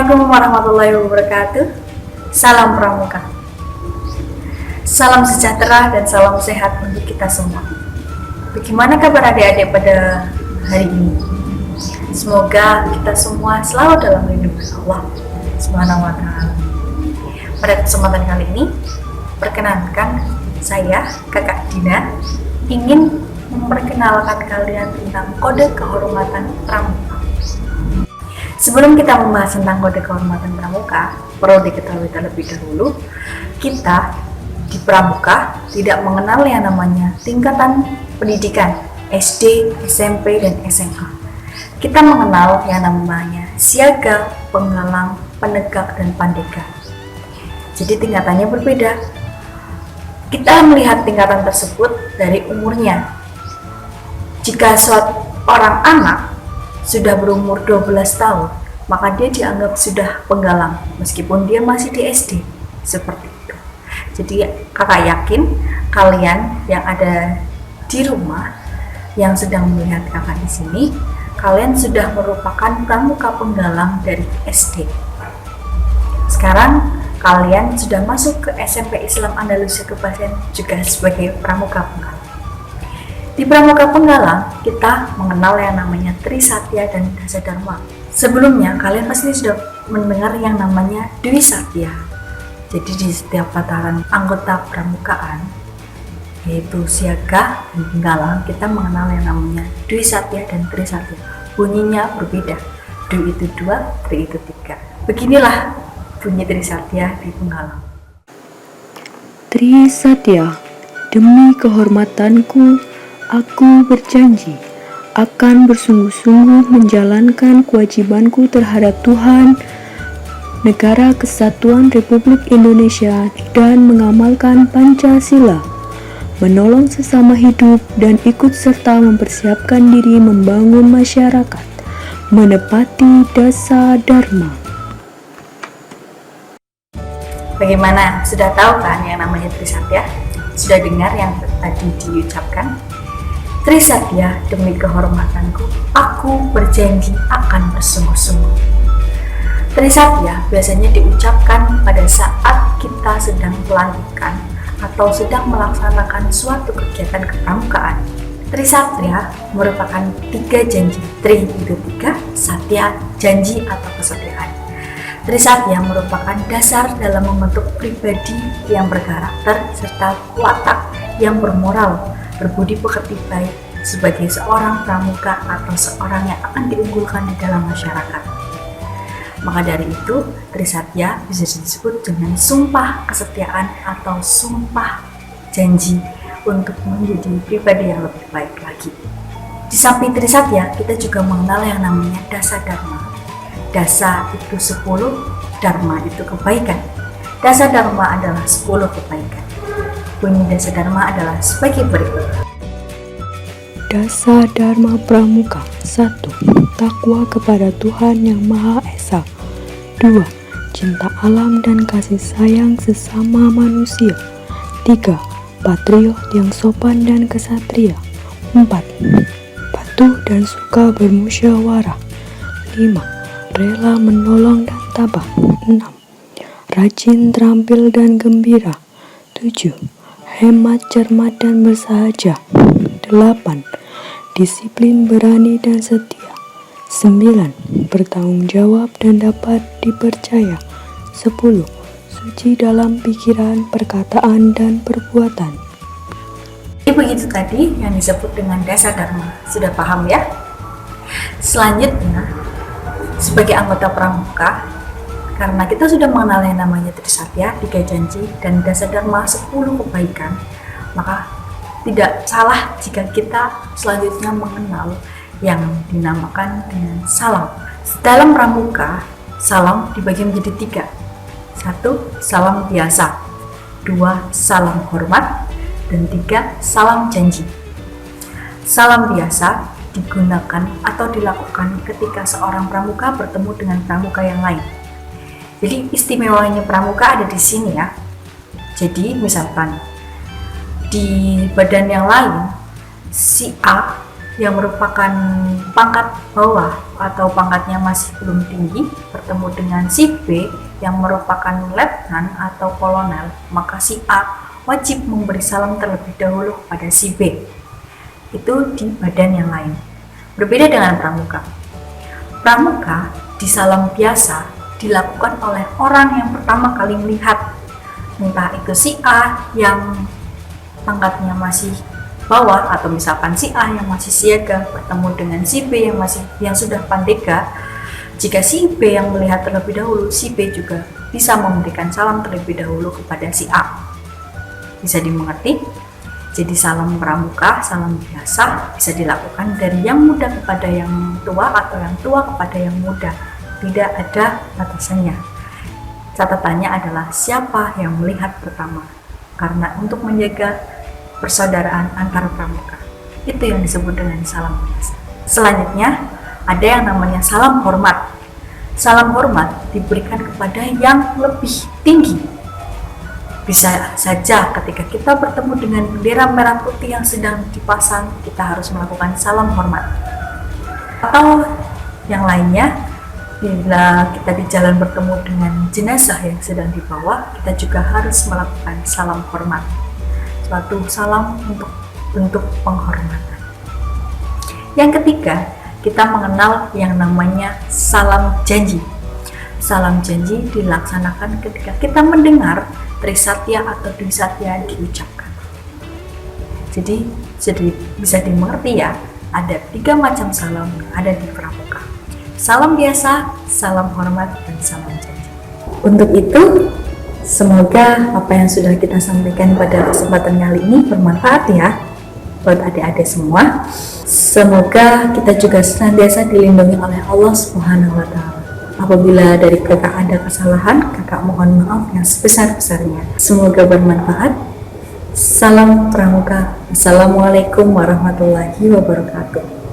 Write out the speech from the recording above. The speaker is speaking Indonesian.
Assalamualaikum warahmatullahi wabarakatuh. Salam Pramuka. Salam sejahtera dan salam sehat untuk kita semua. Bagaimana kabar adik-adik pada hari ini? Semoga kita semua selalu dalam lindungan Allah Subhanahu wa Ta'ala. Pada kesempatan kali ini, perkenankan saya, Kakak Dina, ingin memperkenalkan kalian tentang kode kehormatan Pramuka. Sebelum kita membahas tentang kode kehormatan Pramuka, perlu diketahui terlebih dahulu, kita di Pramuka tidak mengenal yang namanya tingkatan pendidikan SD, SMP, dan SMA. Kita mengenal yang namanya siaga, penggalang, penegak, dan pandega. Jadi tingkatannya berbeda. Kita melihat tingkatan tersebut dari umurnya. Jika seorang anak sudah berumur 12 tahun, maka dia dianggap sudah penggalang meskipun dia masih di SD. Seperti itu. Jadi kakak yakin kalian yang ada di rumah yang sedang melihat kakak di sini, kalian sudah merupakan pramuka penggalang dari SD. Sekarang kalian sudah masuk ke SMP Islam Andalusia Kebasen juga sebagai pramuka penggalang. Di Pramuka Penggalang, kita mengenal yang namanya Trisatya dan Dasadharma. Sebelumnya, kalian pasti sudah mendengar yang namanya Dwi Satya. Jadi di setiap tataran anggota pramukaan, yaitu siaga dan penggalang, kita mengenal yang namanya Dwi Satya dan Trisatya. Bunyinya berbeda. Dwi itu 2, Tri itu 3. Beginilah bunyi Trisatya di penggalang. Trisatya, demi kehormatanku, aku berjanji akan bersungguh-sungguh menjalankan kewajibanku terhadap Tuhan, Negara Kesatuan Republik Indonesia, dan mengamalkan Pancasila, menolong sesama hidup dan ikut serta mempersiapkan diri membangun masyarakat, menepati Dasadharma. Bagaimana? Sudah tahu kan yang namanya Trisatya? Sudah dengar yang tadi diucapkan? Trisatya, demi kehormatanku, aku berjanji akan bersungguh-sungguh. Trisatya biasanya diucapkan pada saat kita sedang pelantikan atau sedang melaksanakan suatu kegiatan kepramukaan. Trisatya merupakan 3 janji. Tri itu 3, Satya janji atau kesetiaan. Trisatya merupakan dasar dalam membentuk pribadi yang berkarakter serta watak yang bermoral, berbudi pekerti baik sebagai seorang pramuka atau seorang yang akan diunggulkan di dalam masyarakat. Maka dari itu, Trisatya bisa disebut dengan sumpah kesetiaan atau sumpah janji untuk menjadi pribadi yang lebih baik lagi. Di samping Trisatya, kita juga mengenal yang namanya Dasadharma. Dasa itu 10, Dharma itu kebaikan. Dasadharma adalah 10 kebaikan. Bunyi Dasadharma adalah sebagai berikut. Dasadharma Pramuka. 1. Takwa kepada Tuhan Yang Maha Esa. 2. Cinta alam dan kasih sayang sesama manusia. 3. Patriot yang sopan dan kesatria. 4. Patuh dan suka bermusyawarah. 5. Rela menolong dan tabah. 6. Rajin, terampil, dan gembira. 7. Hemat, cermat, dan bersahaja. 8. Disiplin, berani, dan setia. 9. Bertanggung jawab dan dapat dipercaya. 10. Suci dalam pikiran, perkataan, dan perbuatan. Jadi begitu tadi yang disebut dengan Dasadharma. Sudah paham ya? Selanjutnya, sebagai anggota pramuka, karena kita sudah mengenal yang namanya Trisatya, 3 janji, dan Dasadharma 10 kebaikan, maka tidak salah jika kita selanjutnya mengenal yang dinamakan dengan salam. Dalam pramuka, salam dibagi menjadi 3. 1. Salam biasa. 2. Salam hormat. Dan 3. Salam janji. Salam biasa digunakan atau dilakukan ketika seorang pramuka bertemu dengan pramuka yang lain. Jadi istimewanya pramuka ada di sini ya. Jadi misalkan di badan yang lain, si A yang merupakan pangkat bawah atau pangkatnya masih belum tinggi bertemu dengan si B yang merupakan letnan atau kolonel, maka si A wajib memberi salam terlebih dahulu pada si B. Itu di badan yang lain. Berbeda dengan pramuka. Pramuka di salam biasa dilakukan oleh orang yang pertama kali melihat, entah itu si A yang pangkatnya masih bawah atau misalkan si A yang masih siaga bertemu dengan si B yang sudah pandega. Jika si B yang melihat terlebih dahulu, si B juga bisa memberikan salam terlebih dahulu kepada si A. Bisa dimengerti? Jadi salam pramuka, salam biasa bisa dilakukan dari yang muda kepada yang tua atau yang tua kepada yang muda. Tidak ada batasannya. Catatannya adalah siapa yang melihat pertama. Karena untuk menjaga persaudaraan antar pramuka. Itu yang disebut dengan salam biasa. Selanjutnya, ada yang namanya salam hormat. Salam hormat diberikan kepada yang lebih tinggi. Bisa saja ketika kita bertemu dengan bendera merah putih yang sedang dipasang, kita harus melakukan salam hormat. Atau yang lainnya, bila kita di jalan bertemu dengan jenazah yang sedang dibawa, kita juga harus melakukan salam hormat. Suatu salam untuk bentuk penghormatan. Yang ketiga, kita mengenal yang namanya salam janji. Salam janji dilaksanakan ketika kita mendengar Trisatya atau Dwi Satya diucapkan. Jadi bisa dimengerti ya, ada 3 macam salam yang ada di pramuka. Salam biasa, salam hormat, dan salam janji. Untuk itu, semoga apa yang sudah kita sampaikan pada kesempatan kali ini bermanfaat ya buat adik-adik semua. Semoga kita juga senantiasa dilindungi oleh Allah Subhanahu wa Ta'ala. Apabila dari kakak ada kesalahan, kakak mohon maaf yang sebesar-besarnya. Semoga bermanfaat. Salam pramuka. Assalamualaikum warahmatullahi wabarakatuh.